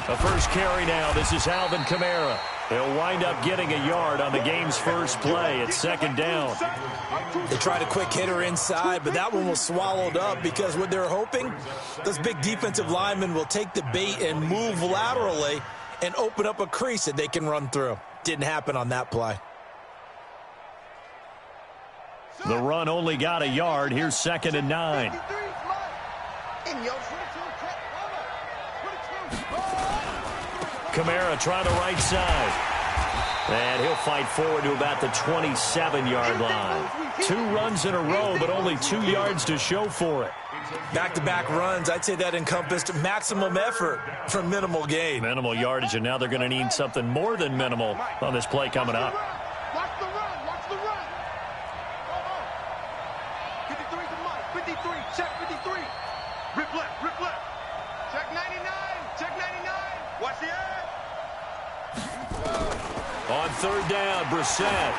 A first carry now. This is Alvin Kamara. He'll wind up getting a yard on the game's first play. It's second down. They tried a quick hitter inside, but that one was swallowed up because what they're hoping, those big defensive linemen will take the bait and move laterally and open up a crease that they can run through. Didn't happen on that play. The run only got a yard. Here's 2nd and 9. Kamara trying the right side. And he'll fight forward to about the 27-yard line. 2 runs in a row, but only 2 yards to show for it. Back-to-back runs, I'd say that encompassed maximum effort for minimal gain. Minimal yardage, and now they're going to need something more than minimal on this play coming up. Watch the run, watch the run. 53 to Mike, 53, check 53. Rip left. Check 99, check 99. Watch the edge. On 3rd down, Brissett.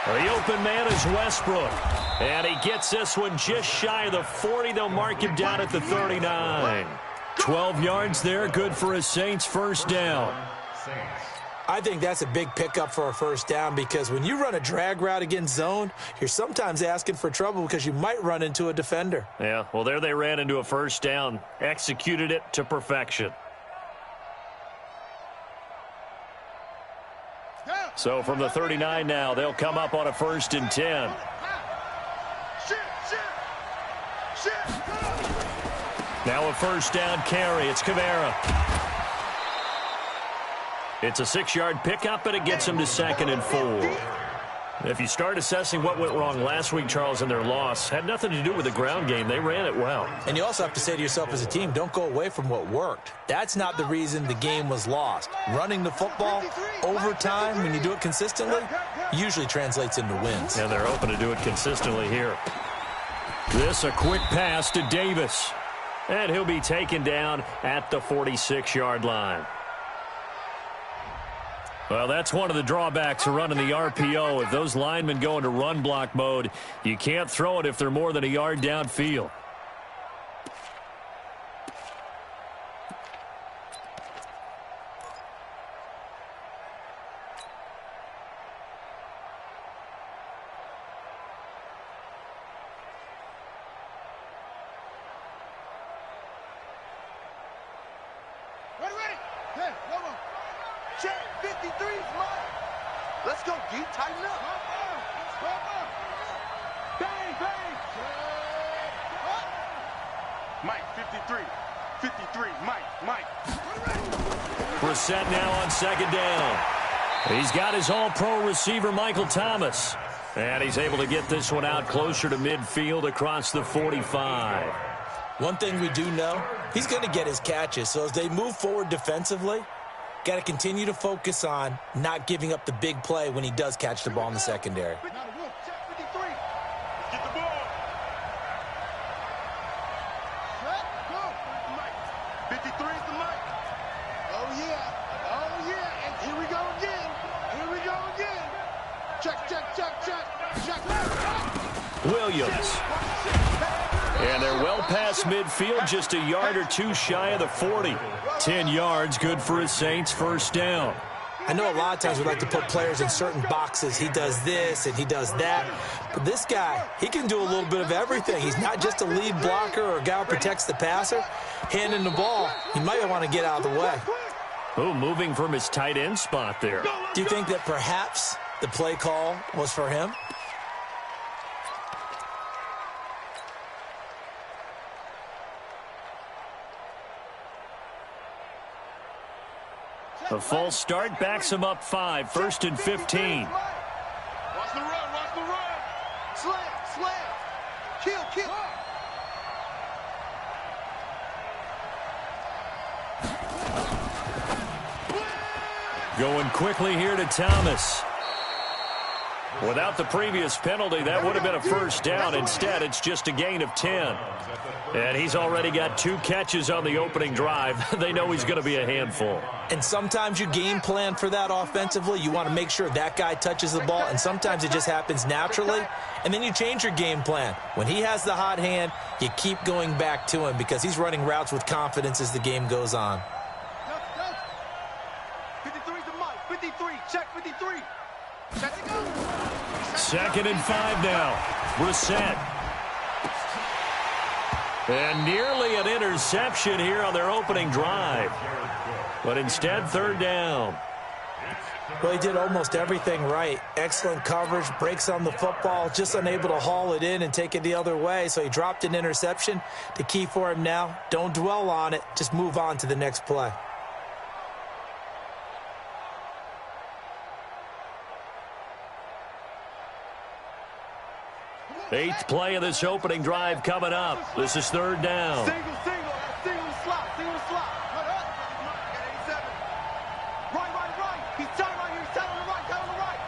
The open man is Westbrook. And he gets this one just shy of the 40. They'll mark him down at the 39. 12 yards there, good for a Saints first down. I think that's a big pickup for a first down because when you run a drag route against zone, you're sometimes asking for trouble because you might run into a defender. Yeah, well, there they ran into a first down. Executed it to perfection. So from the 39 now, they'll come up on a 1st and 10. Now a first down carry. It's Kamara. It's a 6-yard pickup, and it gets him to 2nd and 4. If you start assessing what went wrong last week, Charles, in their loss, had nothing to do with the ground game. They ran it well. And you also have to say to yourself as a team, don't go away from what worked. That's not the reason the game was lost. Running the football over time, when you do it consistently, usually translates into wins. And they're hoping to do it consistently here. This a quick pass to Davis. And he'll be taken down at the 46-yard line. Well, that's one of the drawbacks of running the RPO. If those linemen go into run block mode, you can't throw it if they're more than a yard downfield. Ready. Hey, one more. Check 53's Mike. Let's go, D. Tighten up. Bang, bang. Mike, 53. 53, Mike. Brissett now on 2nd down. He's got his all-pro receiver, Michael Thomas. And he's able to get this one out closer to midfield across the 45. One thing we do know, he's going to get his catches. So as they move forward defensively, got to continue to focus on not giving up the big play when he does catch the ball in the secondary. Check 53. Get the ball. Set, go. Mike. 53 is the Mike. Oh, yeah. And here we go again. Check. Williams. And they're well past midfield, just a yard or 2 shy of the 40. 10 yards, good for a Saints first down. I know a lot of times we like to put players in certain boxes. He does this and he does that. But this guy, he can do a little bit of everything. He's not just a lead blocker or a guy who protects the passer. Handing the ball, he might want to get out of the way. Oh, moving from his tight end spot there. Do you think that perhaps the play call was for him? A false start backs him up 5, 1st and 15. Watch the run. Slam. Kill. Going quickly here to Thomas. Without the previous penalty, that would have been a first down. Instead, it's just a gain of 10. And he's already got 2 catches on the opening drive. They know he's going to be a handful. And sometimes you game plan for that offensively. You want to make sure that guy touches the ball, and sometimes it just happens naturally. And then you change your game plan. When he has the hot hand, you keep going back to him because he's running routes with confidence as the game goes on. 53. Check 53. Check to go. 2nd and 5 now. Brissett. And nearly an interception here on their opening drive. But instead, 3rd down. Well, he did almost everything right. Excellent coverage, breaks on the football, just unable to haul it in and take it the other way. So he dropped an interception. The key for him now, don't dwell on it. Just move on to the next play. Eighth play of this opening drive coming up. This is 3rd down. Single the slot. Cut up. Got 87. Right. He's tight right here. He's tight on the right.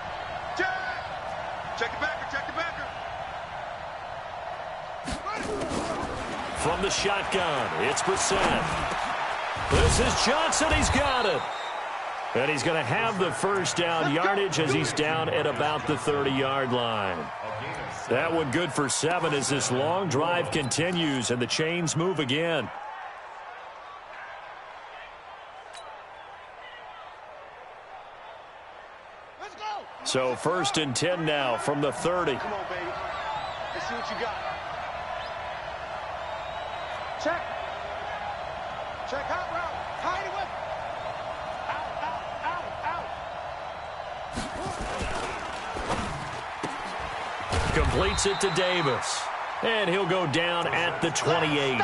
Check the backer. From the shotgun, it's Brissett. This is Johnson. He's got it. And he's going to have the 1st down yardage as he's down at about the 30-yard line. That one good for 7 as this long drive continues and the chains move again. Let's go. So 1st and 10 now from the 30. Come on, baby. Let's see what you got. Check hot route. Hide it with. Out. Completes it to Davis. And he'll go down at the 28.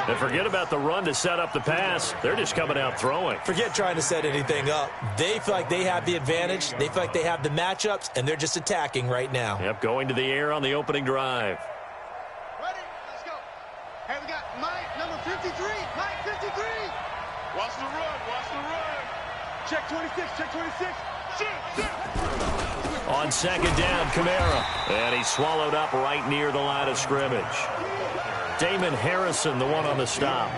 And forget about the run to set up the pass. They're just coming out throwing. Forget trying to set anything up. They feel like they have the advantage. They feel like they have the matchups, and they're just attacking right now. Yep, going to the air on the opening drive. Ready? Let's go. Hey, we got Mike, number 53. Mike, 53. Watch the run. Check 26. Shit. On 2nd down, Kamara. And he's swallowed up right near the line of scrimmage. Damon Harrison, the one on the stop.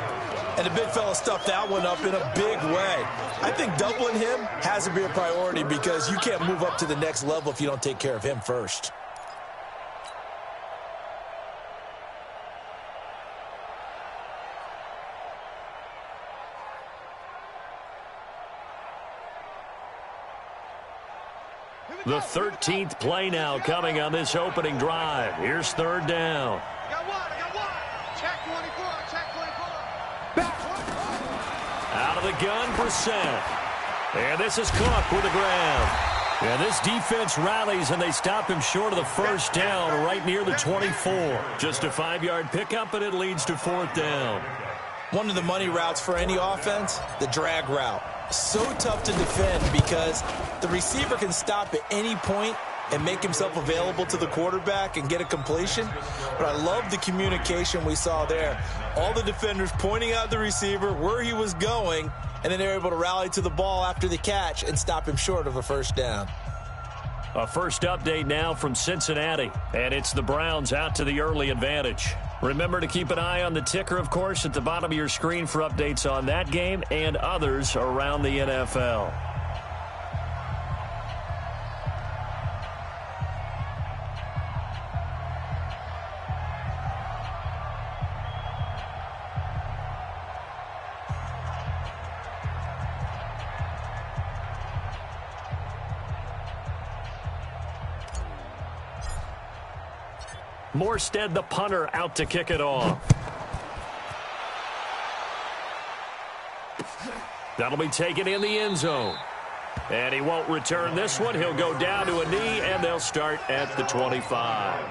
And the big fella stuffed that one up in a big way. I think doubling him has to be a priority because you can't move up to the next level if you don't take care of him first. The 13th play now coming on this opening drive. Here's 3rd down. I got one. Check 24. Back. Out of the gun, Brissett. And this is Cook with the ground. And this defense rallies, and they stop him short of the 1st down right near the 24. Just a 5-yard pickup, and it leads to 4th down. One of the money routes for any offense, the drag route. So tough to defend because the receiver can stop at any point and make himself available to the quarterback and get a completion. But I love the communication we saw there. All the defenders pointing out the receiver, where he was going, and then they're able to rally to the ball after the catch and stop him short of a 1st down. A first update now from Cincinnati, and it's the Browns out to the early advantage. Remember to keep an eye on the ticker, of course, at the bottom of your screen for updates on that game and others around the NFL. Morstead, the punter, out to kick it off. That'll be taken in the end zone. And he won't return this one. He'll go down to a knee, and they'll start at the 25.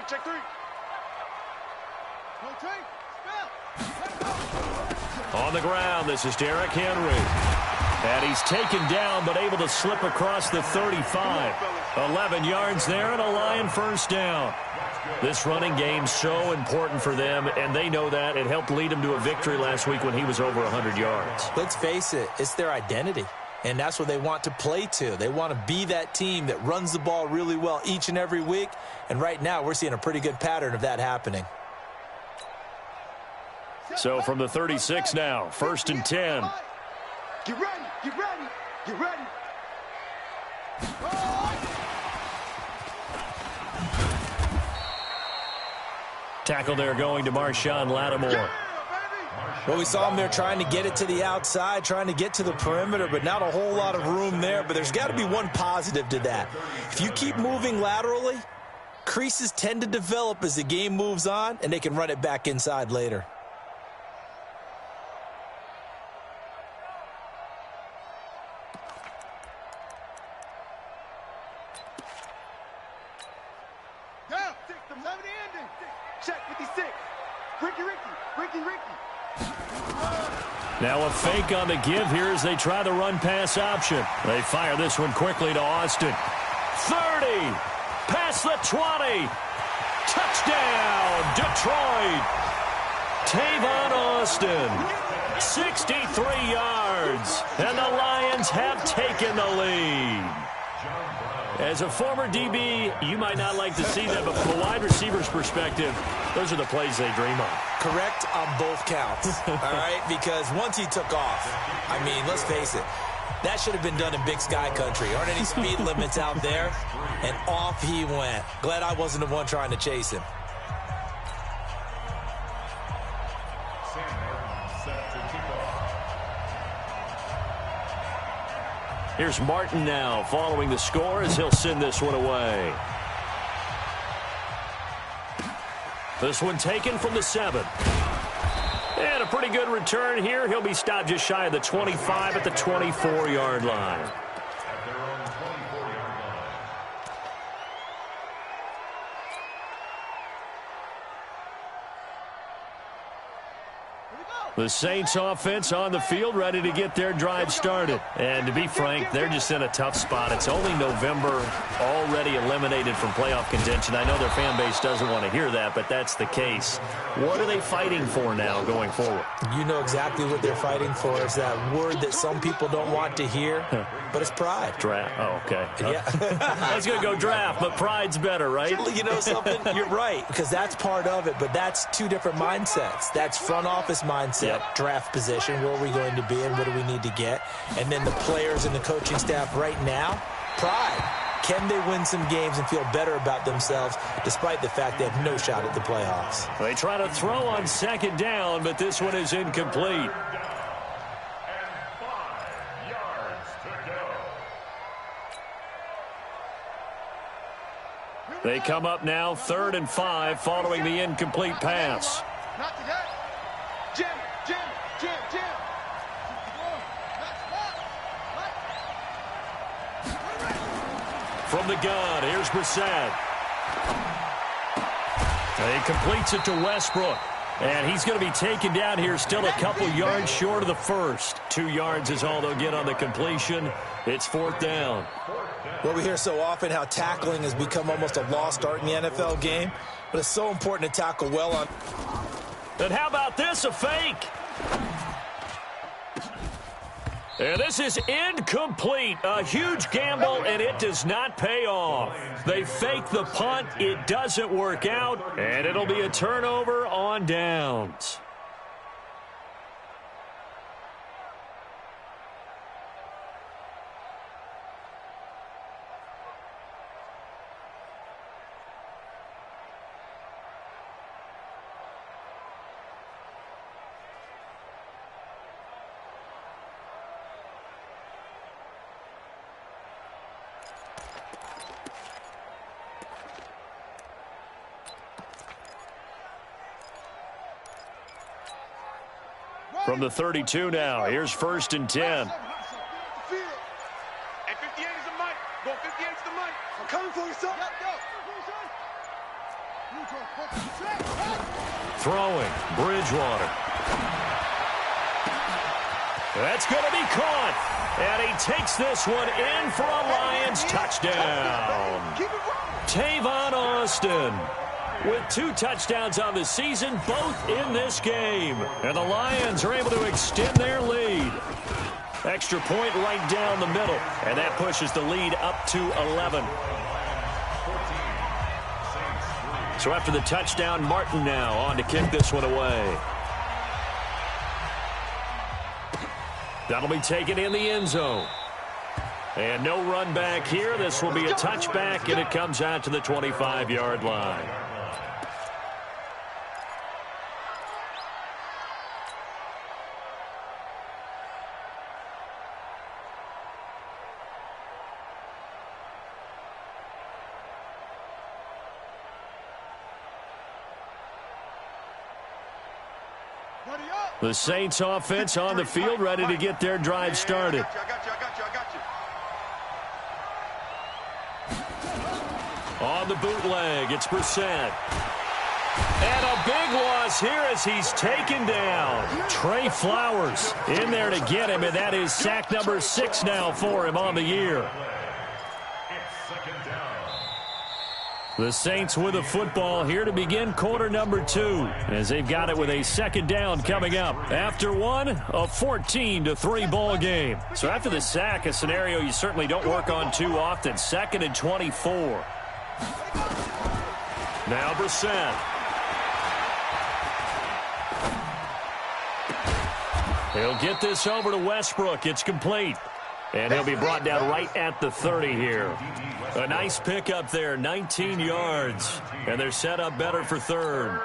Check three. No trade. On the ground, this is Derrick Henry. And he's taken down, but able to slip across the 35. 11 yards there and a Lion first down. This running game so important for them, and they know that. It helped lead them to a victory last week when he was over 100 yards. Let's face it, it's their identity. And that's what they want to play to. They want to be that team that runs the ball really well each and every week. And right now, we're seeing a pretty good pattern of that happening. So from the 36 now, 1st and 10. Get ready, get ready, get ready. Tackle there going to Marshawn Lattimore. Well, we saw him there trying to get it to the outside, trying to get to the perimeter, but not a whole lot of room there. But there's got to be one positive to that. If you keep moving laterally, creases tend to develop as the game moves on, and they can run it back inside later. Now a fake on the give here as they try the run-pass option. They fire this one quickly to Austin. 30, past the 20. Touchdown, Detroit. Tavon Austin, 63 yards, and the Lions have taken the lead. As a former DB, you might not like to see that, but from a wide receiver's perspective, those are the plays they dream of. Correct on both counts, all right? Because once he took off, I mean, let's face it, that should have been done in Big Sky country. Aren't any speed limits out there? And off he went. Glad I wasn't the one trying to chase him. Here's Martin now following the score as he'll send this one away. This one taken from the 7. And a pretty good return here. He'll be stopped just shy of the 25 at the 24-yard line. The Saints offense on the field, ready to get their drive started. And to be frank, they're just in a tough spot. It's only November, already eliminated from playoff contention. I know their fan base doesn't want to hear that, but that's the case. What are they fighting for now going forward? You know exactly what they're fighting for. Is that word that some people don't want to hear, but it's pride. Draft. Oh, okay. Yeah. I was going to go draft, but pride's better, right? You know something? You're right, because that's part of it, but that's two different mindsets. That's front office mindset. Yep. Draft position, where are we going to be and what do we need to get? And then the players and the coaching staff right now, pride. Can they win some games and feel better about themselves despite the fact they have no shot at the playoffs? They try to throw on 2nd down, but this one is incomplete. They come up now 3rd and 5 following the incomplete pass. Not today. Jim. From the gun, here's Brissett. He completes it to Westbrook. And he's going to be taken down here still a couple yards short of the first. 2 yards is all they'll get on the completion. It's 4th down. Well, we hear so often how tackling has become almost a lost art in the NFL game. But it's so important to tackle well on. And how about this, a fake? And this is incomplete. A huge gamble, and it does not pay off. They fake the punt. It doesn't work out, and it'll be a turnover on downs. From the 32 now, here's 1st and 10. At 58 is the mic. Go 58 is the mic. I'm coming for you, son. Throwing, Bridgewater. That's going to be caught. And he takes this one in for a Lions touchdown. Tavon Austin with 2 touchdowns on the season, both in this game. And the Lions are able to extend their lead. Extra point right down the middle, and that pushes the lead up to 11. So after the touchdown, Martin now on to kick this one away. That'll be taken in the end zone. And no run back here. This will be a touchback, and it comes out to the 25-yard line. The Saints offense on the field, ready to get their drive started. I got you. On the bootleg, it's Brissett. And a big loss here as he's taken down. Trey Flowers in there to get him, and that is sack number 6 now for him on the year. The Saints with a football here to begin quarter number 2 as they've got it with a second down coming up. After one, a 14-3 ball game. So after the sack, a scenario you certainly don't work on too often. 2nd and 24. Now Brissett. He'll get this over to Westbrook. It's complete. And he'll be brought down right at the 30 here. A nice pickup there, 19 yards. And they're set up better for third.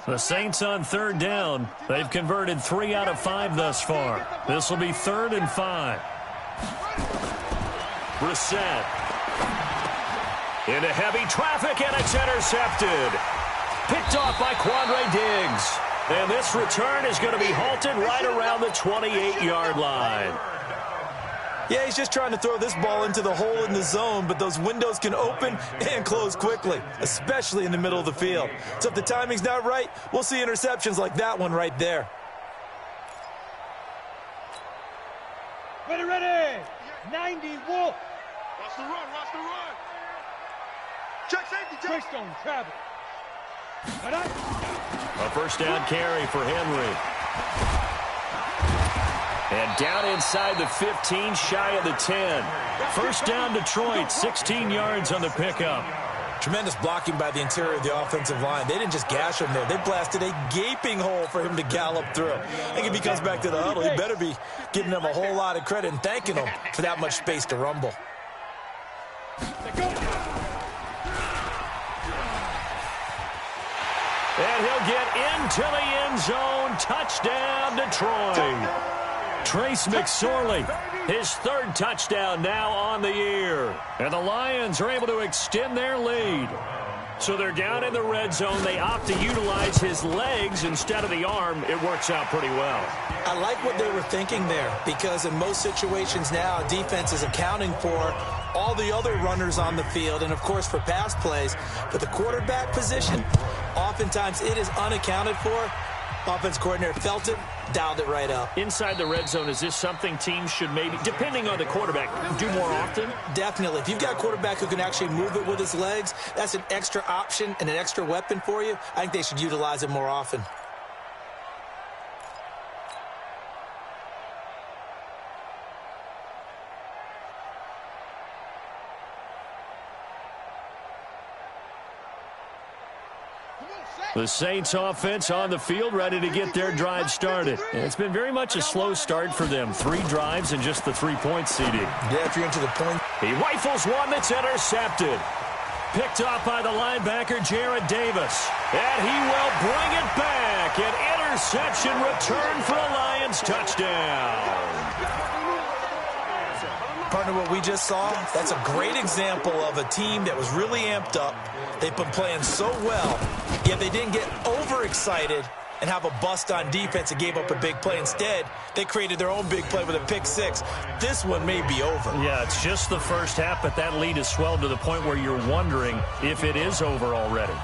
The Saints on third down. They've converted 3 out of 5 thus far. This will be 3rd and 5. Brissett. Into heavy traffic, and it's intercepted. Picked off by Quandre Diggs. And this return is going to be halted right around the 28-yard line. Yeah, he's just trying to throw this ball into the hole in the zone, but those windows can open and close quickly, especially in the middle of the field. So if the timing's not right, we'll see interceptions like that one right there. Ready. 90 Wolf. Watch the run. Check safety, check. Greystone travel. A first down carry for Henry. And down inside the 15, shy of the 10. First down Detroit, 16 yards on the pickup. Tremendous blocking by the interior of the offensive line. They didn't just gash him there. They blasted a gaping hole for him to gallop through. I think if he comes back to the huddle, he better be giving them a whole lot of credit and thanking them for that much space to rumble. And he'll get into the end zone. Touchdown, Detroit. Trace McSorley, his 3rd touchdown now on the year. And the Lions are able to extend their lead. So they're down in the red zone. They opt to utilize his legs instead of the arm. It works out pretty well. I like what they were thinking there, because in most situations now, defense is accounting for all the other runners on the field and, of course, for pass plays. But the quarterback position, oftentimes it is unaccounted for. Offense coordinator felt it, dialed it right up. Inside the red zone, is this something teams should maybe, depending on the quarterback, do more often? Definitely. If you've got a quarterback who can actually move it with his legs, that's an extra option and an extra weapon for you. I think they should utilize it more often. The Saints offense on the field, ready to get their drive started. And it's been very much a slow start for them. 3 drives and just the 3-point CD. Yeah, if you're into the point. He rifles one that's intercepted. Picked off by the linebacker, Jared Davis. And he will bring it back. An interception return for a Lions touchdown. Partner, what we just saw, that's a great example of a team that was really amped up. They've been playing so well, yet they didn't get overexcited and have a bust on defense and gave up a big play. Instead, they created their own big play with a pick 6. This one may be over. Yeah, it's just the first half, but that lead has swelled to the point where you're wondering if it is over already.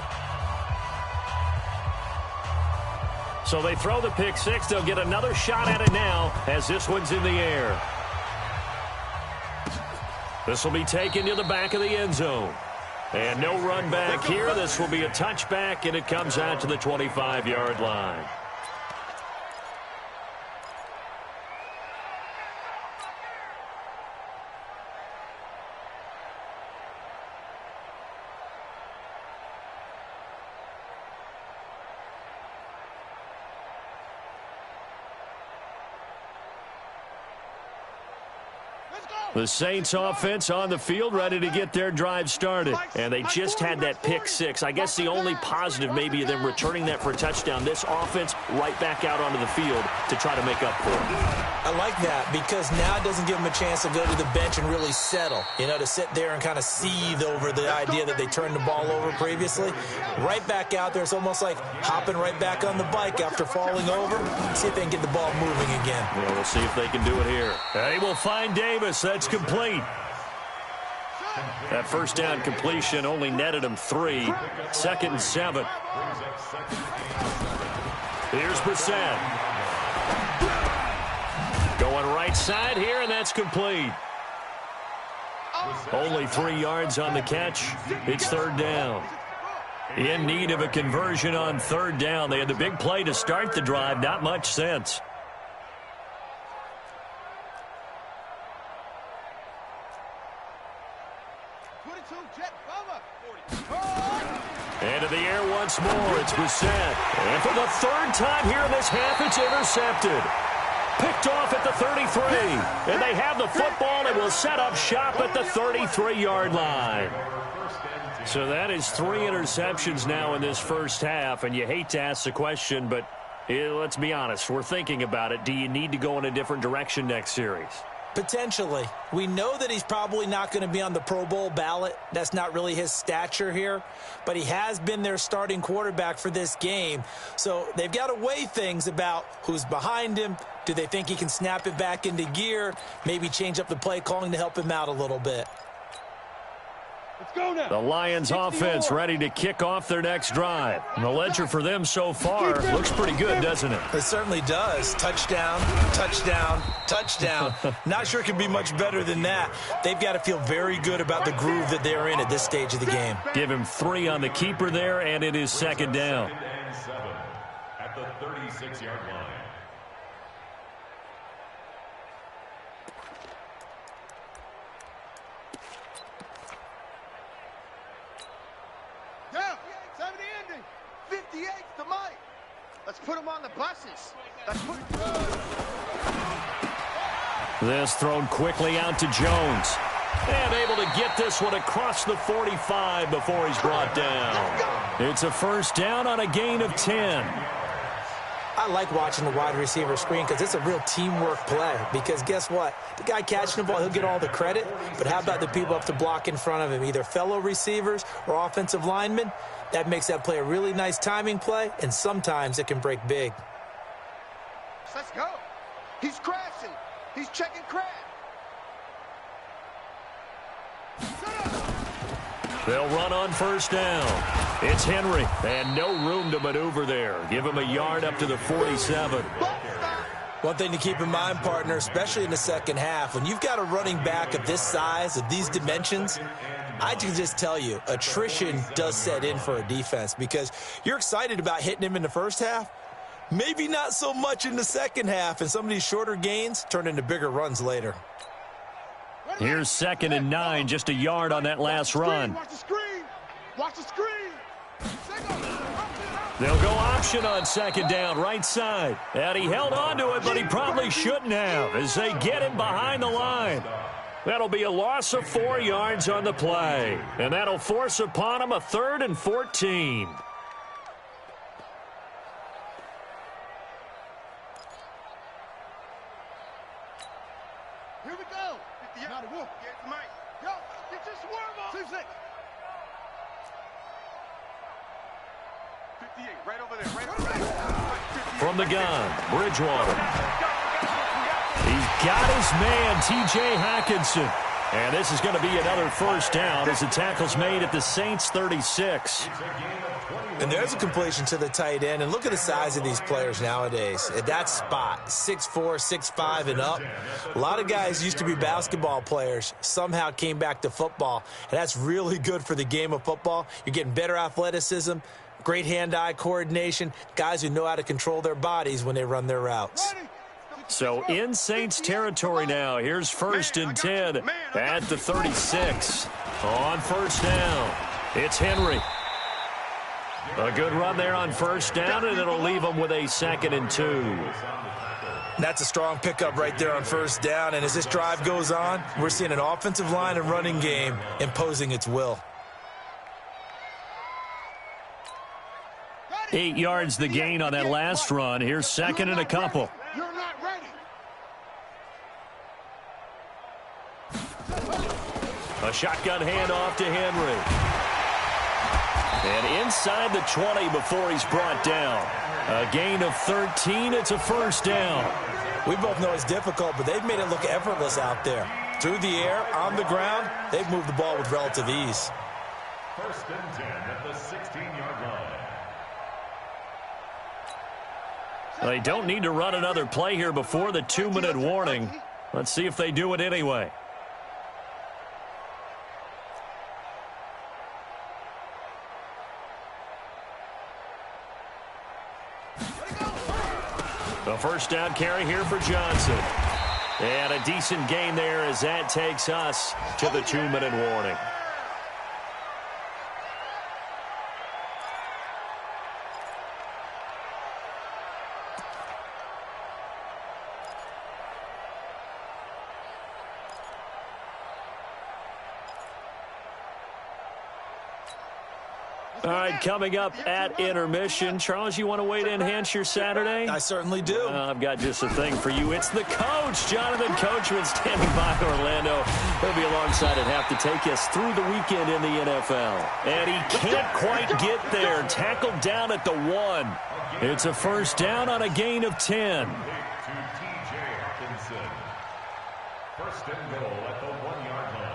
So they throw the pick 6. They'll get another shot at it now as this one's in the air. This will be taken to the back of the end zone. And no run back here. This will be a touchback, and it comes out to the 25-yard line. The Saints offense on the field, ready to get their drive started. And they just had that pick six. I guess the only positive maybe of them returning that for a touchdown. This offense right back out onto the field to try to make up for it. I like that because now it doesn't give them a chance to go to the bench and really settle. You know, to sit there and kind of seethe over the idea that they turned the ball over previously. Right back out there. It's almost like hopping right back on the bike after falling over. See if they can get the ball moving again. Yeah, we'll see if they can do it here. They will find Davis. That's complete. That first down completion only netted him 3. 2nd and 7. Here's Brissett. Going right side here, and that's complete. Only 3 yards on the catch. It's 3rd down. In need of a conversion on 3rd down. They had the big play to start the drive. Not much sense. Into the air once more. It's Brissett. And for the 3rd time here in this half, it's intercepted. Picked off at the 33. And they have the football and will set up shop at the 33-yard line. So that is 3 interceptions now in this first half. And you hate to ask the question, but let's be honest. We're thinking about it. Do you need to go in a different direction next series? Potentially. We know that he's probably not going to be on the Pro Bowl ballot. That's not really his stature here. But he has been their starting quarterback for this game. So they've got to weigh things about who's behind him. Do they think he can snap it back into gear? Maybe change up the play calling to help him out a little bit. Let's go now. The Lions offense ready to kick off their next drive. And the ledger for them so far looks pretty good, doesn't it? It certainly does. Touchdown, touchdown, touchdown. Not sure it can be much better than that. They've got to feel very good about the groove that they're in at this stage of the game. Give him 3 on the keeper there, and it is 2nd down. At the 36-yard line. Down. 70 ending. 58 to Mike. Let's put him on the buses. Let's put This thrown quickly out to Jones. And able to get this one across the 45 before he's brought down. It's a 1st down on a gain of 10. I like watching the wide receiver screen because it's a real teamwork play. Because guess what? The guy catching the ball, he'll get all the credit. But how about the people up to block in front of him, either fellow receivers or offensive linemen? That makes that play a really nice timing play, and sometimes it can break big. Let's go. He's crashing. He's checking crash. They'll run on 1st down. It's Henry, and no room to maneuver there. Give him a yard up to the 47. One thing to keep in mind, partner, especially in the second half, when you've got a running back of this size, of these dimensions, I can just tell you, attrition does set in for a defense because you're excited about hitting him in the first half. Maybe not so much in the second half, and some of these shorter gains turn into bigger runs later. Here's 2nd and 9, just a yard on that last run. Watch the screen. Watch the screen. They'll go option on 2nd down, right side. And he held on to it, but he probably shouldn't have as they get him behind the line. That'll be a loss of 4 yards on the play. And that'll force upon him a 3rd and 14. Here we go. Not a wolf. Get Mike. Go. Get your swerve on. 2-6. 58. Right over there. Right over there. From the gun, Bridgewater. He's got his man, T.J. Hockenson. And this is going to be another first down as the tackle's made at the Saints' 36. And there's a completion to the tight end. And look at the size of these players nowadays. At that spot, 6'4", 6'5", and up. A lot of guys used to be basketball players, somehow came back to football. And that's really good for the game of football. You're getting better athleticism, great hand-eye coordination, guys who know how to control their bodies when they run their routes. So in Saints territory now. Here's 1st and 10 at the 36. On first down, it's Henry. A good run there on first down, and it'll leave them with a 2nd and 2. That's a strong pickup right there on first down. And as this drive goes on, we're seeing an offensive line and running game imposing its will. 8 yards the gain on that last run. Here's 2nd and a couple. You're not ready. A shotgun handoff to Henry. And inside the 20 before he's brought down. A gain of 13. It's a first down. We both know it's difficult, but they've made it look effortless out there. Through the air, on the ground, they've moved the ball with relative ease. 1st and 10 at the 16-yard line. They don't need to run another play here before the 2-minute warning. Let's see if they do it anyway. A first down carry here for Johnson. And a decent gain there as that takes us to the 2-minute warning. All right, coming up at intermission. Charles, you want to wait to enhance your Saturday? I certainly do. I've got just a thing for you. It's the coach, Jonathan Coachman, standing by Orlando. He'll be alongside at half to take us through the weekend in the NFL. And he can't quite get there. Tackled down at the 1. It's a first down on a gain of 10. First and goal at the 1-yard line.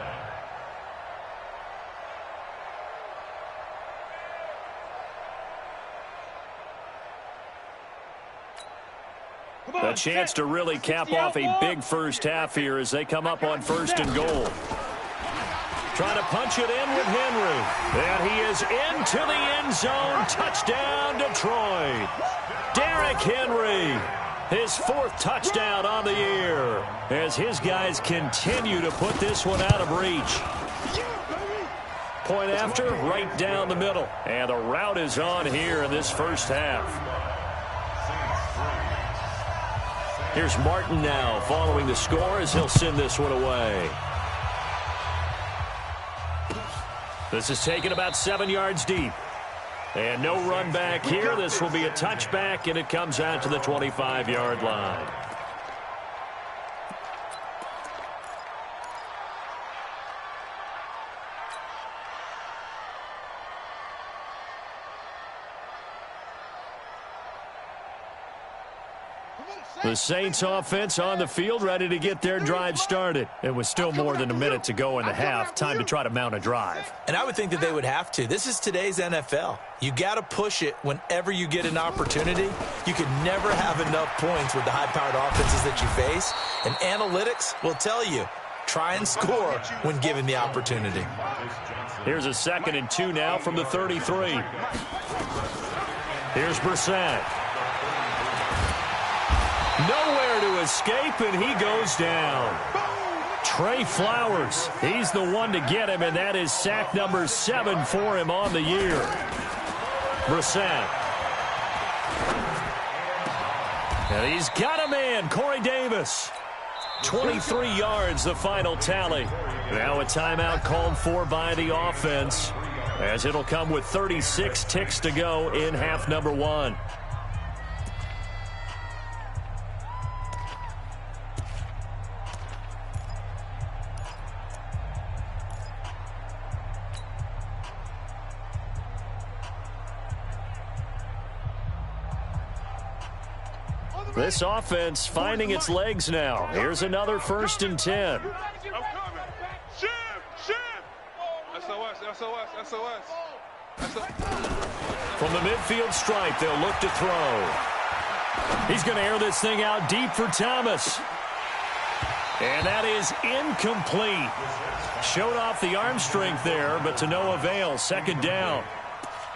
A chance to really cap off a big first half here as they come up on 1st and goal. Trying to punch it in with Henry. And he is into the end zone. Touchdown, Detroit. Derrick Henry, his 4th touchdown on the year as his guys continue to put this one out of reach. Point after, right down the middle. And the route is on here in this first half. Here's Martin now following the score as he'll send this one away. This is taken about 7 yards deep. And no run back here. This will be a touchback, and it comes out to the 25-yard line. The Saints offense on the field, ready to get their drive started. And with still more than a minute to go in the half, time to try to mount a drive. And I would think that they would have to. This is today's NFL. You got to push it whenever you get an opportunity. You can never have enough points with the high-powered offenses that you face. And analytics will tell you, try and score when given the opportunity. Here's a 2nd and 2 now from the 33. Here's Brissett. Nowhere to escape, and he goes down. Trey Flowers, he's the one to get him, and that is sack number 7 for him on the year. Brissett. And he's got a man, Corey Davis. 23 yards, the final tally. Now a timeout called for by the offense, as it'll come with 36 ticks to go in half number 1. This offense finding its legs now. Here's another 1st and 10. SOS. From the midfield stripe, they'll look to throw. He's going to air this thing out deep for Thomas. And that is incomplete. Showed off the arm strength there, but to no avail. Second down.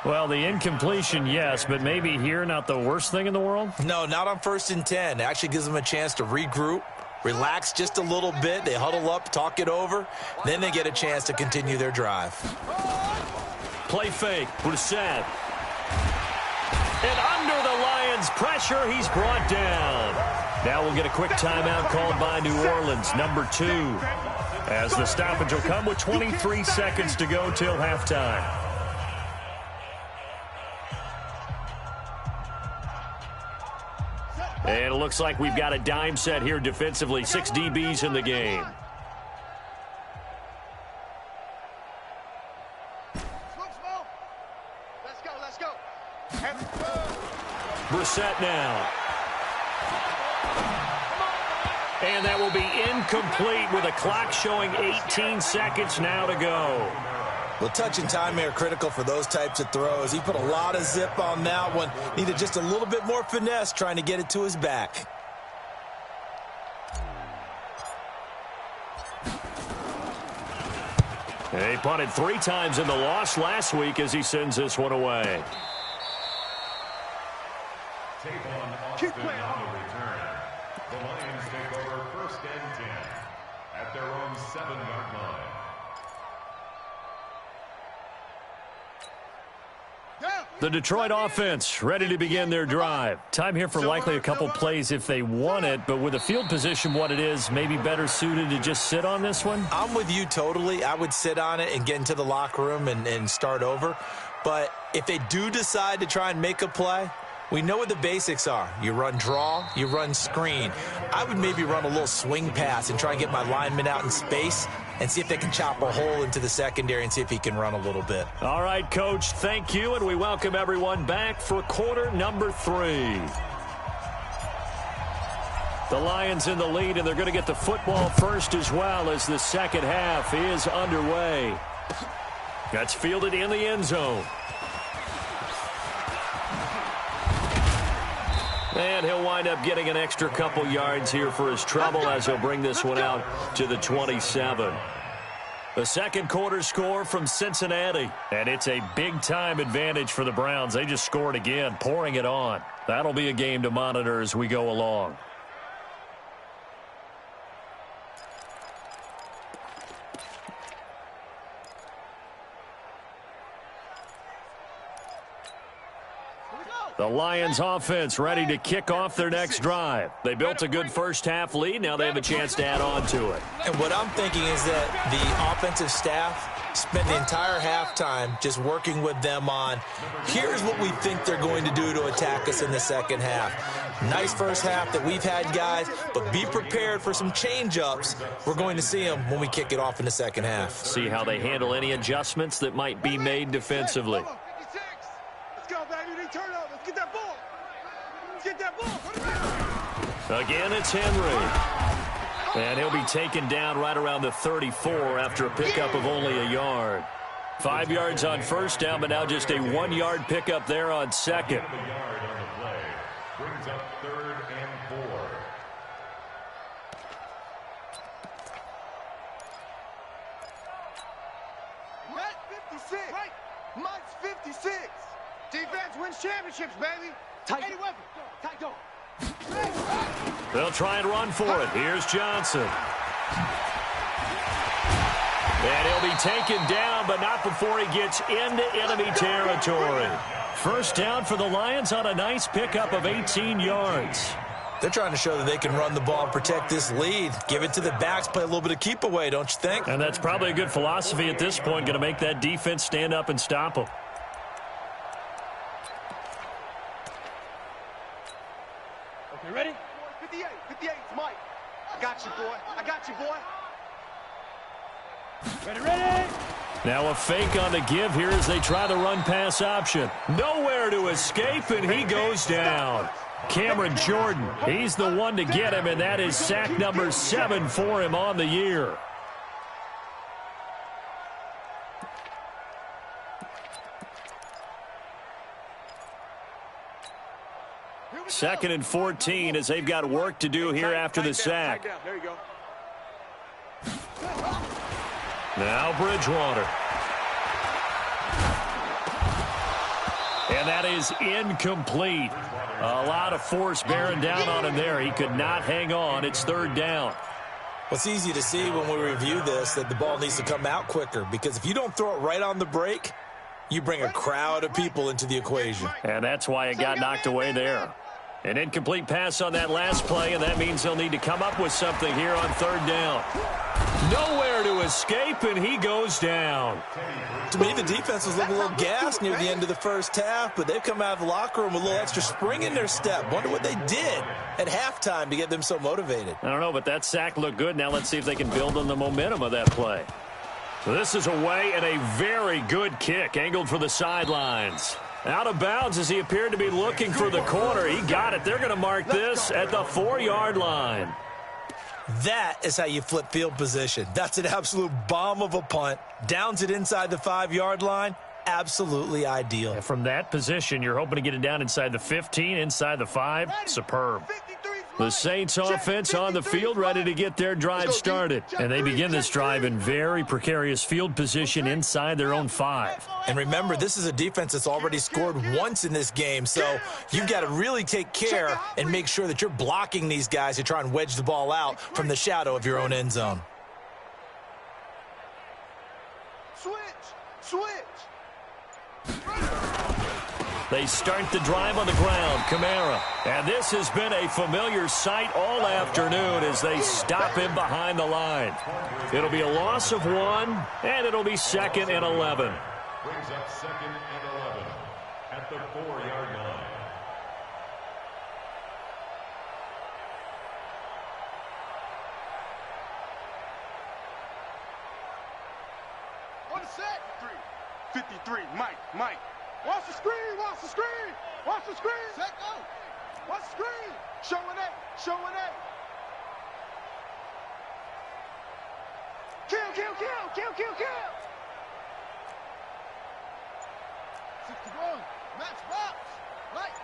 Well, the incompletion, yes, but maybe here not the worst thing in the world? No, not on 1st and 10. It actually gives them a chance to regroup, relax just a little bit. They huddle up, talk it over. Then they get a chance to continue their drive. Play fake. Brissett. And under the Lions' pressure, he's brought down. Now we'll get a quick timeout called by New Orleans, number 2. As the stoppage will come with 23 seconds to go till halftime. And it looks like we've got a dime set here defensively. 6 DBs in the game. Let's go. Brissett now. And that will be incomplete with a clock showing 18 seconds now to go. Well, touch and time are critical for those types of throws. He put a lot of zip on that one. Needed just a little bit more finesse trying to get it to his back. He punted 3 times in the loss last week as he sends this one away. Keep playing on the return. The Lions take over 1st and 10 at their own 7-yard line. The Detroit offense ready to begin their drive. Time here for likely a couple plays if they want it, but with the field position what it is, maybe better suited to just sit on this one? I'm with you totally. I would sit on it and get into the locker room and start over. But if they do decide to try and make a play, we know what the basics are. You run draw, you run screen. I would maybe run a little swing pass and try and get my lineman out in space and see if they can chop a hole into the secondary and see if he can run a little bit. All right, Coach, thank you, and we welcome everyone back for quarter number 3. The Lions in the lead, and they're going to get the football first as well as the second half is underway. That's fielded in the end zone. And he'll wind up getting an extra couple yards here for his trouble as he'll bring this one out to the 27. The second quarter score from Cincinnati. And it's a big-time advantage for the Browns. They just scored again, pouring it on. That'll be a game to monitor as we go along. The Lions offense ready to kick off their next drive. They built a good first half lead. Now they have a chance to add on to it. And what I'm thinking is that the offensive staff spent the entire halftime just working with them on, here's what we think they're going to do to attack us in the second half. Nice first half that we've had, guys, but be prepared for some change-ups. We're going to see them when we kick it off in the second half. See how they handle any adjustments that might be made defensively. Let's go, baby. They turn up. Let's get that ball. Let's get that ball. Again, it's Henry. And he'll be taken down right around the 34 after a pickup of only a yard. 5 yards on first down, but now just a 1-yard pickup there on second. The yard on the play brings up 3rd and 4. Red 56. Right. Mike's 56. Defense wins championships, baby. Tight. Any weapon. Tight go. They'll try and run for it. Here's Johnson. And he'll be taken down, but not before he gets into enemy territory. First down for the Lions on a nice pickup of 18 yards. They're trying to show that they can run the ball and protect this lead. Give it to the backs, play a little bit of keep away, don't you think? And that's probably a good philosophy at this point, going to make that defense stand up and stop them. Okay, ready? 58. 58. It's Mike. I got you, boy. I got you, boy. Ready? Now a fake on the give here as they try the run-pass option. Nowhere to escape, and he goes down. Cameron Jordan, he's the one to get him, and that is sack number 7 for him on the year. 2nd and 14 as they've got work to do here after the sack. There you go. Now Bridgewater. And that is incomplete. A lot of force bearing down on him there. He could not hang on. It's 3rd down. Well, it's easy to see when we review this that the ball needs to come out quicker, because if you don't throw it right on the break, you bring a crowd of people into the equation. And that's why it got knocked away there. An incomplete pass on that last play, and that means they'll need to come up with something here on 3rd down. Nowhere to escape, and he goes down. To me, the defense was looking a little gassed near the end of the first half, but they've come out of the locker room with a little extra spring in their step. Wonder what they did at halftime to get them so motivated. I don't know, but that sack looked good. Now let's see if they can build on the momentum of that play. This is away, and a very good kick angled for the sidelines. Out of bounds as he appeared to be looking for the corner. He got it. They're going to mark this at the 4-yard line. That is how you flip field position. That's an absolute bomb of a punt. Downs it inside the 5-yard line. Absolutely ideal. And from that position, you're hoping to get it down inside the 15, inside the 5. Superb. The Saints offense on the field, ready to get their drive started. And they begin this drive in very precarious field position inside their own 5. And remember, this is a defense that's already scored once in this game, so you've got to really take care and make sure that you're blocking these guys to try and wedge the ball out from the shadow of your own end zone. Switch. They start the drive on the ground. Kamara. And this has been a familiar sight all afternoon as they stop him behind the line. It'll be a loss of 1, and it'll be 2nd and 11. Brings up 2nd and 11 at the 4-yard line. On the set. 53. Mike. Watch the screen. Watch the screen. Set go. Watch the screen. Showing A. Kill. 61. Match box. Right.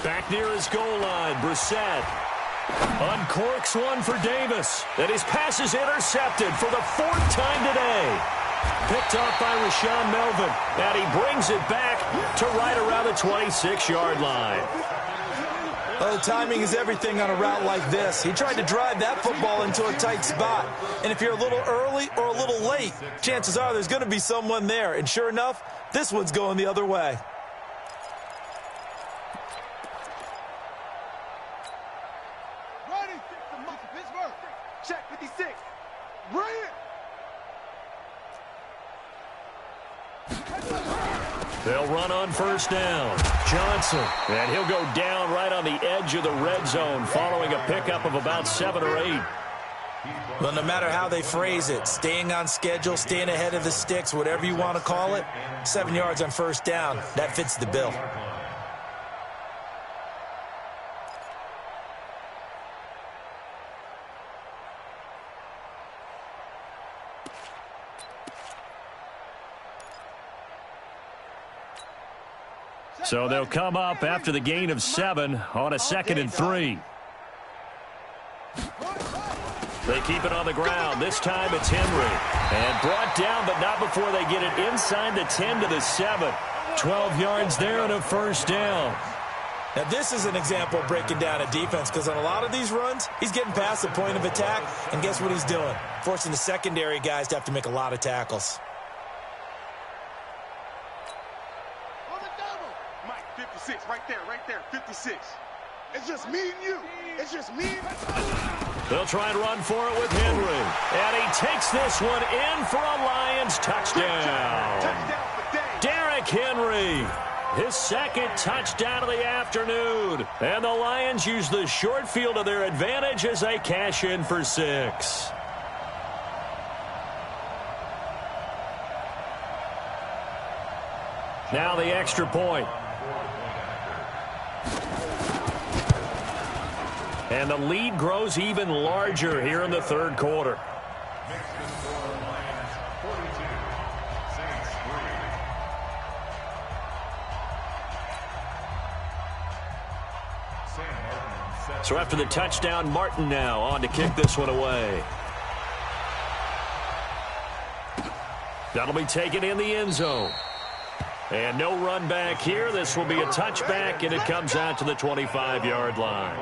Back near his goal line, Brissett uncorks one for Davis. And his pass is intercepted for the 4th time today. Picked off by Rashawn Melvin. And he brings it back to right around the 26-yard line. Oh, timing is everything on a route like this. He tried to drive that football into a tight spot. And if you're a little early or a little late, chances are there's going to be someone there. And sure enough, this one's going the other way. Ready. Pittsburgh. Check 56. Bring it. They'll run on 1st down. Johnson. And he'll go down right on the edge of the red zone following a pickup of about 7 or 8. Well, no matter how they phrase it, staying on schedule, staying ahead of the sticks, whatever you want to call it, 7 yards on 1st down, that fits the bill. So they'll come up after the gain of 7 on a 2nd and 3. They keep it on the ground. This time it's Henry. And brought down, but not before they get it inside the 10 to the 7. 12 yards there and a 1st down. Now, this is an example of breaking down a defense, because on a lot of these runs, he's getting past the point of attack, and guess what he's doing? Forcing the secondary guys to have to make a lot of tackles. Mike, 56, right there, 56. It's just me and you. It's just me and you. They'll try and run for it with Henry. And he takes this one in for a Lions touchdown. Derrick Henry, his 2nd touchdown of the afternoon. And the Lions use the short field to their advantage as they cash in for 6. Now the extra point. And the lead grows even larger here in the 3rd quarter. So after the touchdown, Martin now on to kick this one away. That'll be taken in the end zone. And no run back here. This will be a touchback, and it comes out to the 25-yard line.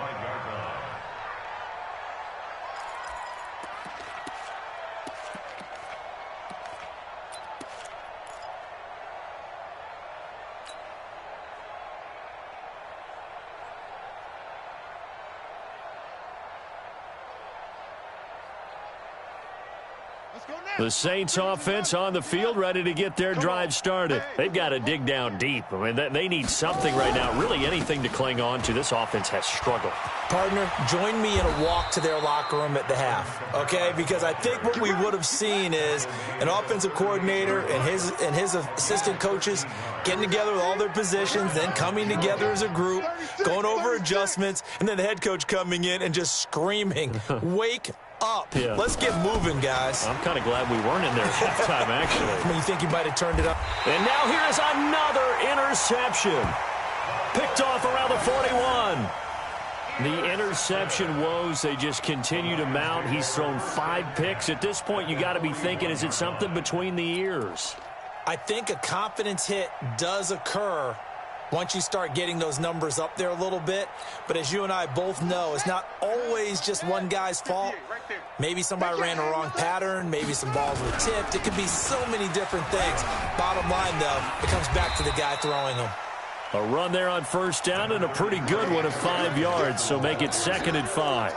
The Saints offense on the field, ready to get their drive started. They've got to dig down deep. I mean, they need something right now, really anything to cling on to. This offense has struggled. Partner, join me in a walk to their locker room at the half, okay? Because I think what we would have seen is an offensive coordinator and his assistant coaches getting together with all their positions, then coming together as a group, going over adjustments, and then the head coach coming in and just screaming, wake up. Yeah. Let's get moving, guys. I'm kind of glad we weren't in there at halftime, actually. I mean, you think you might have turned it up? And now here's another interception. Picked off around the 41. The interception woes, they just continue to mount. He's thrown 5 picks. At this point, you got to be thinking, is it something between the ears? I think a confidence hit does occur once you start getting those numbers up there a little bit. But as you and I both know, it's not always just one guy's fault. Maybe somebody ran a wrong pattern. Maybe some balls were tipped. It could be so many different things. Bottom line, though, it comes back to the guy throwing them. A run there on first down and a pretty good one of 5 yards, so make it 2nd and 5.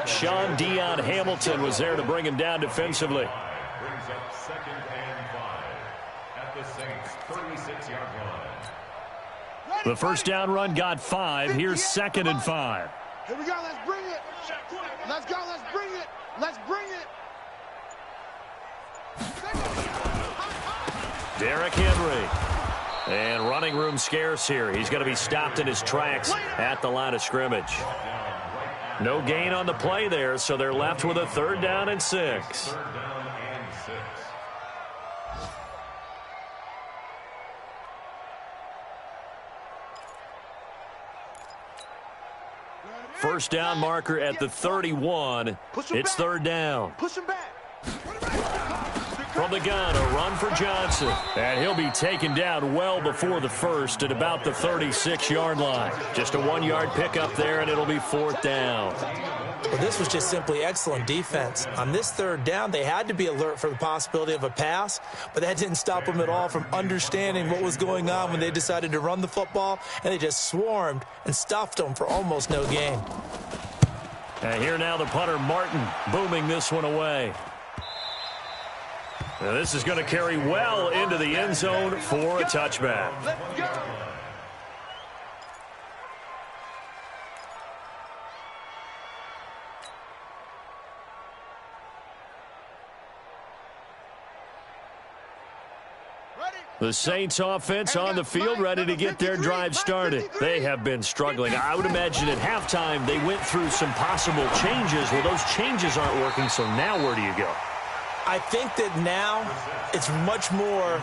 Sean Dion Hamilton was there to bring him down defensively. Brings up 2nd and 5 at the Saints' 36-yard line. The first down run got 5. Here's 2nd and 5. Here we go. Let's bring it. Let's go. Let's bring it. Let's bring it. Derrick Henry. And running room scarce here. He's going to be stopped in his tracks at the line of scrimmage. No gain on the play there, so they're left with a 3rd down and 6. 3rd down and 6. First down marker at the 31. It's 3rd down. Push him back. From the gun, a run for Johnson. And he'll be taken down well before the first at about the 36-yard line. Just a 1-yard pickup there, and it'll be 4th down. Well, this was just simply excellent defense. On this 3rd down, they had to be alert for the possibility of a pass, but that didn't stop them at all from understanding what was going on when they decided to run the football, and they just swarmed and stuffed them for almost no gain. And here now the punter, Martin, booming this one away. Now this is going to carry well into the end zone for a touchback. Let's go. The Saints offense on the field ready to get their drive started. They have been struggling. I would imagine at halftime they went through some possible changes. Well, those changes aren't working, so now where do you go? I think that now it's much more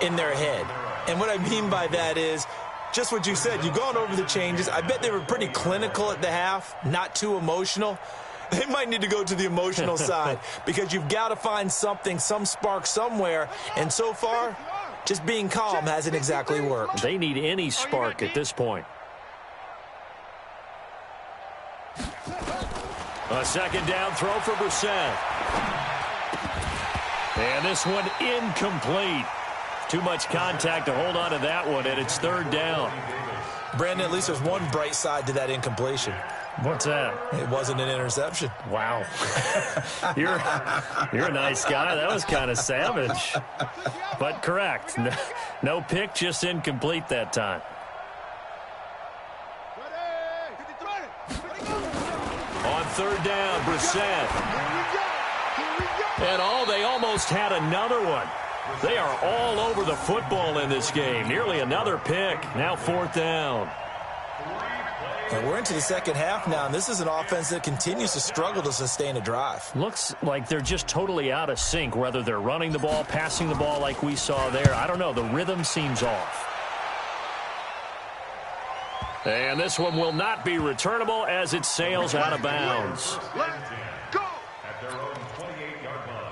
in their head. And what I mean by that is just what you said. You've gone over the changes. I bet they were pretty clinical at the half, not too emotional. They might need to go to the emotional side because you've got to find something, some spark somewhere. And so far, just being calm hasn't exactly worked. They need any spark at this point. A 2nd down throw for Brissett. And this one incomplete. Too much contact to hold on to that one, and it's 3rd down. Brandon, at least there's one bright side to that incompletion. What's that? It wasn't an interception. Wow. You're a nice guy. That was kind of savage. But correct. No pick, just incomplete that time. On 3rd down, Brissett. And they almost had another one. They are all over the football in this game. Nearly another pick. Now 4th down. And we're into the second half now, and this is an offense that continues to struggle to sustain a drive. Looks like they're just totally out of sync, whether they're running the ball, passing the ball like we saw there. I don't know. The rhythm seems off. And this one will not be returnable as it sails out of bounds. Let's go. At their own 28-yard line.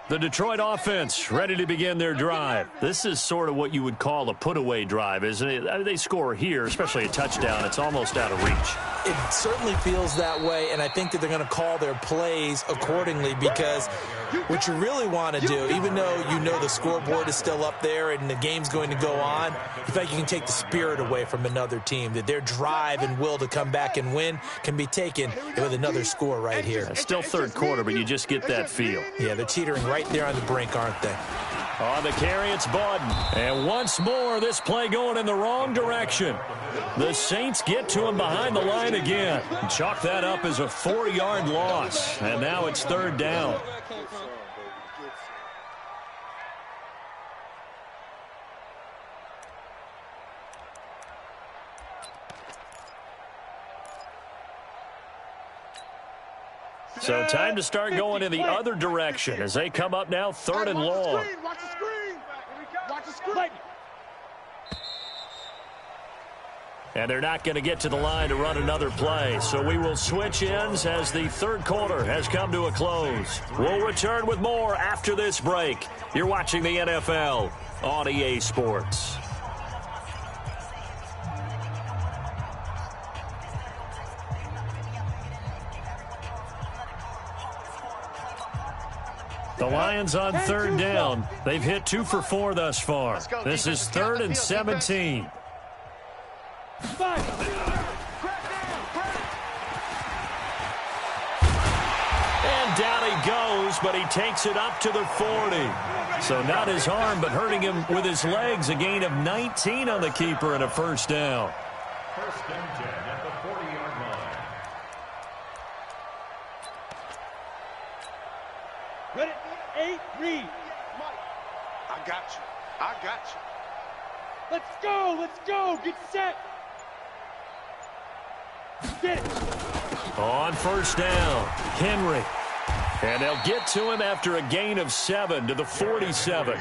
The Detroit offense ready to begin their drive. This is sort of what you would call a put-away drive, isn't it? I mean, they score here, especially a touchdown. It's almost out of reach. It certainly feels that way, and I think that they're going to call their plays accordingly because what you really want to do, even though you know the scoreboard is still up there and the game's going to go on, you feel like you can take the spirit away from another team, that their drive and will to come back and win can be taken with another score right here. It's still third quarter, but you just get that feel. Yeah, they're teetering right there on the brink, aren't they? On the carry, it's Bawden. And once more, this play going in the wrong direction. The Saints get to him behind the line again. Chalk that up as a 4-yard loss. And now it's third down. So time to start going in the other direction as they come up now third and long. Watch the screen. Watch the screen. And they're not going to get to the line to run another play. So we will switch ends as the third quarter has come to a close. We'll return with more after this break. You're watching the NFL on EA Sports. The Lions on third down. They've hit 2 for 4 thus far. This is 3rd and 17. And down he goes, but he takes it up to the 40. So not his arm, but hurting him with his legs. A gain of 19 on the keeper and a first down. First and 10 at the 40-yard line. Ready? 8, read. I got you. I got you. Let's go. Let's go. Get set. Get it. On first down, Henry. And they'll get to him after a gain of 7 to the 47.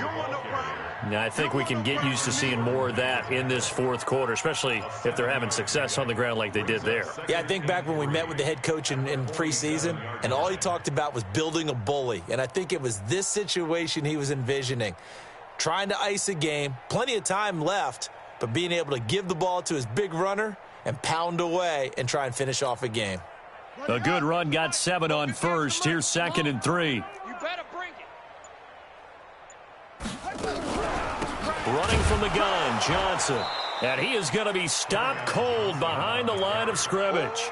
Now, I think we can get used to seeing more of that in this fourth quarter, especially if they're having success on the ground like they did there. Yeah, I think back when we met with the head coach in preseason, and all he talked about was building a bully. And I think it was this situation he was envisioning. Trying to ice a game, plenty of time left, but being able to give the ball to his big runner and pound away and try and finish off a game. A good run got 7 on first. Here's 2nd and 3. You better bring it. Running from the gun, Johnson. And he is going to be stopped cold behind the line of scrimmage.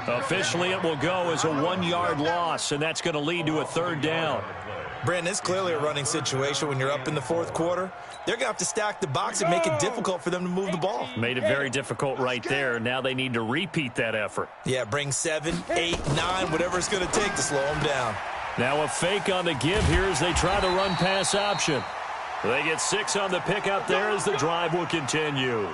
Officially, it will go as a 1-yard loss, and that's going to lead to a third down. Brandon, it's clearly a running situation when you're up in the fourth quarter. They're going to have to stack the box and make it difficult for them to move the ball. Made it very difficult right there. Now they need to repeat that effort. Yeah, bring 7, 8, 9, whatever it's going to take to slow them down. Now a fake on the give here as they try the run-pass option. They get 6 on the pickup there as the drive will continue.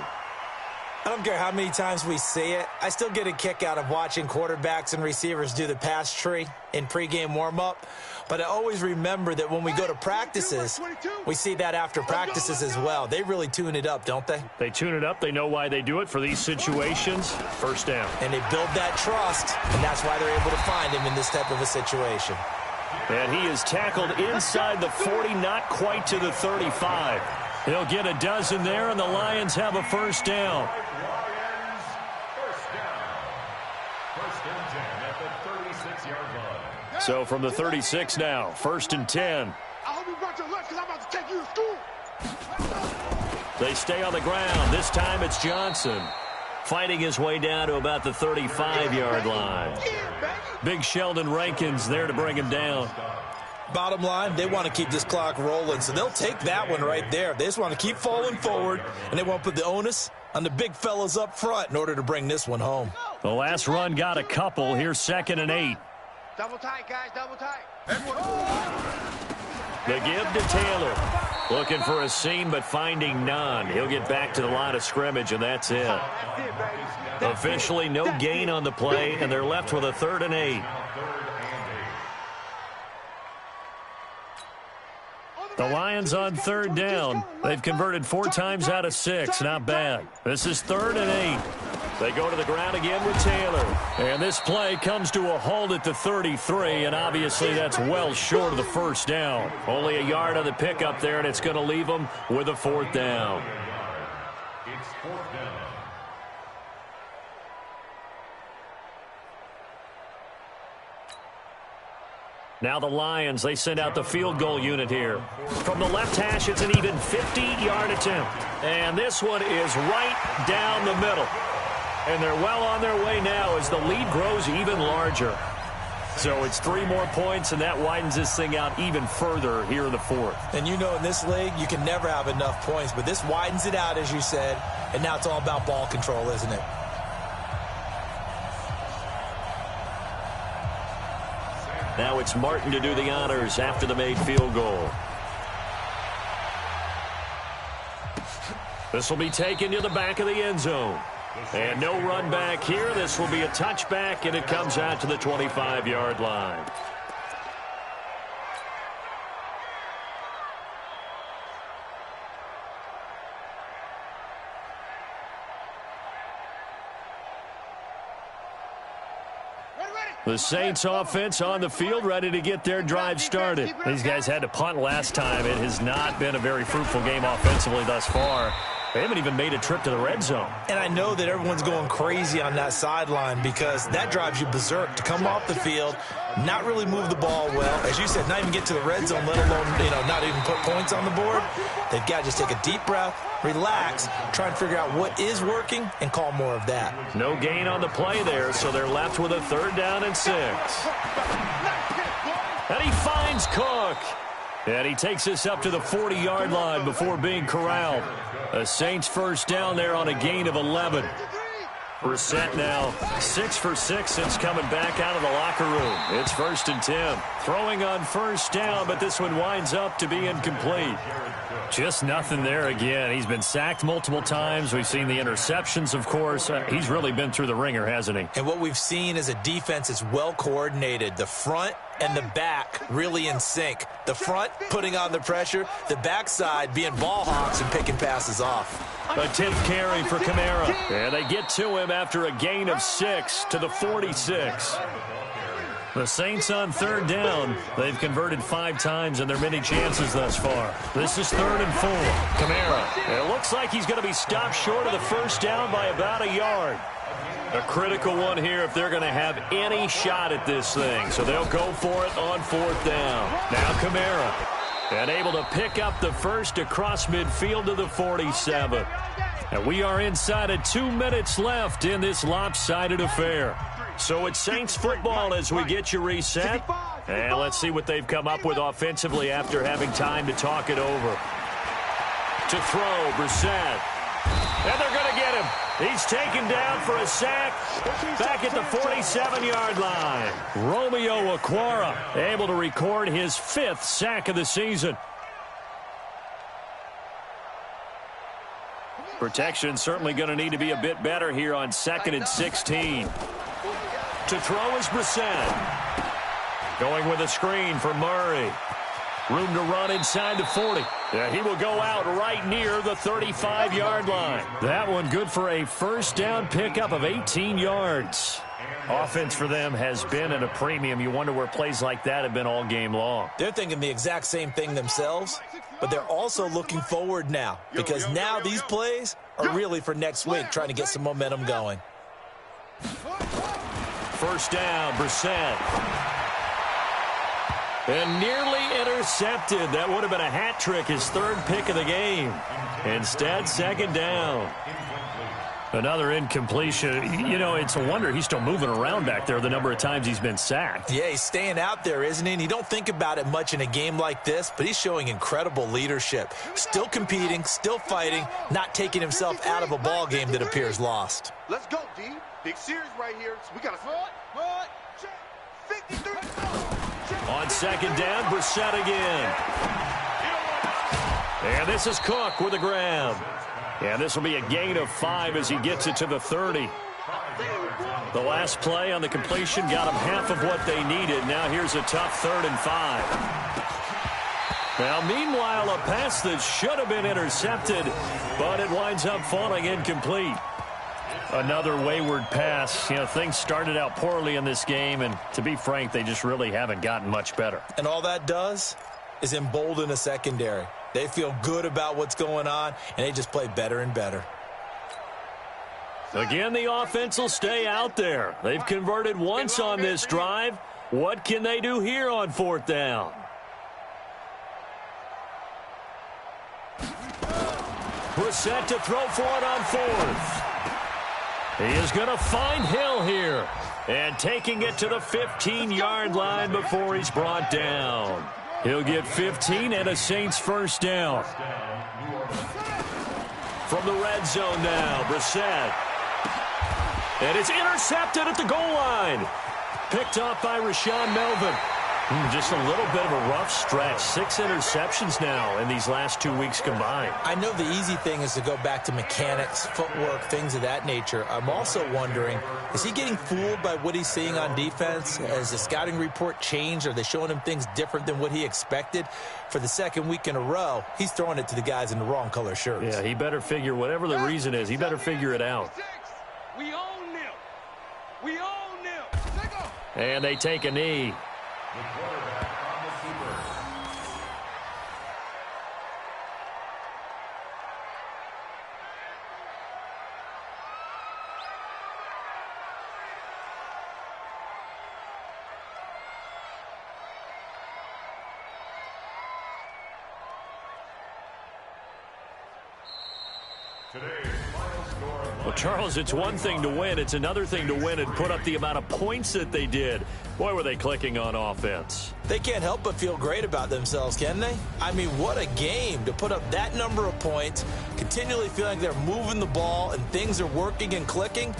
I don't care how many times we see it. I still get a kick out of watching quarterbacks and receivers do the pass tree in pregame warm-up. But I always remember that when we go to practices, we see that after practices as well. They really tune it up, don't they? They tune it up. They know why they do it for these situations. First down. And they build that trust, and that's why they're able to find him in this type of a situation. And he is tackled inside the 40, not quite to the 35. He'll get a dozen there, and the Lions have a first down. Lions, first down. First and 10 at the 36-yard line. So from the 36 now, 1st and 10. I hope you brought your lunch because I'm about to take you to school. They stay on the ground. This time it's Johnson. Fighting his way down to about the 35-yard line. Big Sheldon Rankins there to bring him down. Bottom line, they want to keep this clock rolling, so they'll take that one right there. They just want to keep falling forward, and they want to put the onus on the big fellas up front in order to bring this one home. The last run got a couple. Here's 2nd and 8. Double tight, guys, double tight. The give to Taylor. Looking for a seam, but finding none. He'll get back to the line of scrimmage, and that's it. Officially, no gain on the play, and they're left with a 3rd and 8. The Lions on 3rd down. They've converted 4 times out of 6. Not bad. This is 3rd and 8. They go to the ground again with Taylor. And this play comes to a halt at the 33, and obviously that's well short of the 1st down. Only a yard on the pickup there, and it's going to leave them with a 4th down. It's 4th down. Now the Lions, they send out the field goal unit here. From the left hash, it's an even 50-yard attempt. And this one is right down the middle. And they're well on their way now as the lead grows even larger. So it's 3 more points, and that widens this thing out even further here in the 4th. And you know in this league, you can never have enough points, but this widens it out, as you said, and now it's all about ball control, isn't it? Now it's Martin to do the honors after the made field goal. This will be taken to the back of the end zone. And no run back here. This will be a touchback, and it comes out to the 25-yard line. The Saints offense on the field, ready to get their drive started. These guys had to punt last time. It has not been a very fruitful game offensively thus far. They haven't even made a trip to the red zone. And I know that everyone's going crazy on that sideline because that drives you berserk to come off the field, not really move the ball well. As you said, not even get to the red zone, let alone, not even put points on the board. They've got to just take a deep breath, relax, try and figure out what is working, and call more of that. No gain on the play there, so they're left with a 3rd down and 6. And he finds Cook. And he takes this up to the 40-yard line before being corralled. The Saints 1st down there on a gain of 11. Brissett now 6 for 6 since coming back out of the locker room. It's 1st and 10. Throwing on 1st down, but this one winds up to be incomplete. Just nothing there again. He's been sacked multiple times. We've seen the interceptions, of course. He's really been through the ringer, hasn't he? And what we've seen is a defense that's well coordinated. The front and the back really in sync. The front putting on the pressure, the backside being ball hawks and picking passes off. A 10th carry for Kamara. And they get to him after a gain of 6 to the 46. The Saints on 3rd down. They've converted 5 times in their many chances thus far. This is 3rd and 4. Kamara. It looks like he's going to be stopped short of the 1st down by about a yard. A critical one here if they're going to have any shot at this thing. So they'll go for it on 4th down. Now Kamara. And able to pick up the 1st across midfield to the 47. And we are inside of 2 minutes left in this lopsided affair. So it's Saints football as we get you reset. And let's see what they've come up with offensively after having time to talk it over. To throw, Brissett. And they're going to get him. He's taken down for a sack back at the 47-yard line. Romeo Okwara able to record his 5th sack of the season. Protection certainly going to need to be a bit better here on 2nd and 16. To throw is Brissett. Going with a screen for Murray. Room to run inside the 40. Yeah, he will go out right near the 35-yard line. That one good for a 1st down pickup of 18 yards. Offense for them has been at a premium. You wonder where plays like that have been all game long. They're thinking the exact same thing themselves, but they're also looking forward now because now these plays are really for next week, trying to get some momentum going. 1st down, Brissett. And nearly intercepted. That would have been a hat trick, his 3rd pick of the game. Instead, 2nd down. Another incompletion. It's a wonder he's still moving around back there the number of times he's been sacked. Yeah, he's staying out there, isn't he? And you don't think about it much in a game like this, but he's showing incredible leadership. Still competing, still fighting, not taking himself out of a ball game that appears lost. Let's go, D. Big series right here. So we got to 53. On 2nd down, Brissett again. And this is Cook with a grab. And this will be a gain of 5 as he gets it to the 30. The last play on the completion got them half of what they needed. Now here's a tough 3rd and 5. Now, meanwhile, a pass that should have been intercepted, but it winds up falling incomplete. Another wayward pass. You know, things started out poorly in this game, and to be frank, they just really haven't gotten much better. And all that does is embolden a secondary. They feel good about what's going on, and they just play better and better. Again, the offense will stay out there. They've converted once on this drive. What can they do here on 4th down? Brissett to throw for it on 4th. He is going to find Hill here. And taking it to the 15-yard line before he's brought down. He'll get 15 and a Saints first down. From the red zone now, Brissett. And it's intercepted at the goal line. Picked off by Rashaan Melvin. Just a little bit of a rough stretch. 6 interceptions now in these last 2 weeks combined. I know the easy thing is to go back to mechanics, footwork, things of that nature. I'm also wondering, is he getting fooled by what he's seeing on defense? Has the scouting report changed? Are they showing him things different than what he expected? For the 2nd week in a row, he's throwing it to the guys in the wrong color shirts. Yeah, he better figure, whatever the reason is, he better figure it out. We own them. We own them. And they take a knee. The quarterback on the keeper. Today's final score. Well, Charles, it's one thing to win. It's another thing to win and put up the amount of points that they did. Boy, were they clicking on offense. They can't help but feel great about themselves, can they? I mean, what a game to put up that number of points, continually feeling they're moving the ball and things are working and clicking.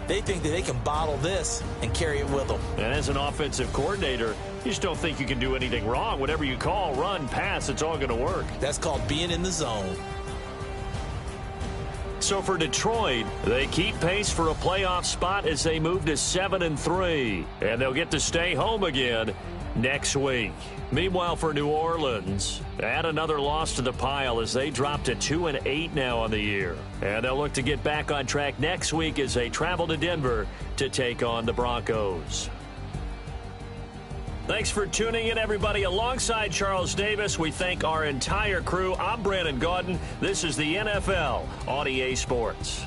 They think that they can bottle this and carry it with them. And as an offensive coordinator, you just don't think you can do anything wrong. Whatever you call, run, pass, it's all going to work. That's called being in the zone. So for Detroit, they keep pace for a playoff spot as they move to 7-3. And they'll get to stay home again next week. Meanwhile, for New Orleans, add another loss to the pile as they drop to 2-8 now on the year. And they'll look to get back on track next week as they travel to Denver to take on the Broncos. Thanks for tuning in, everybody. Alongside Charles Davis, we thank our entire crew. I'm Brandon Gaudin. This is the NFL on EA Sports.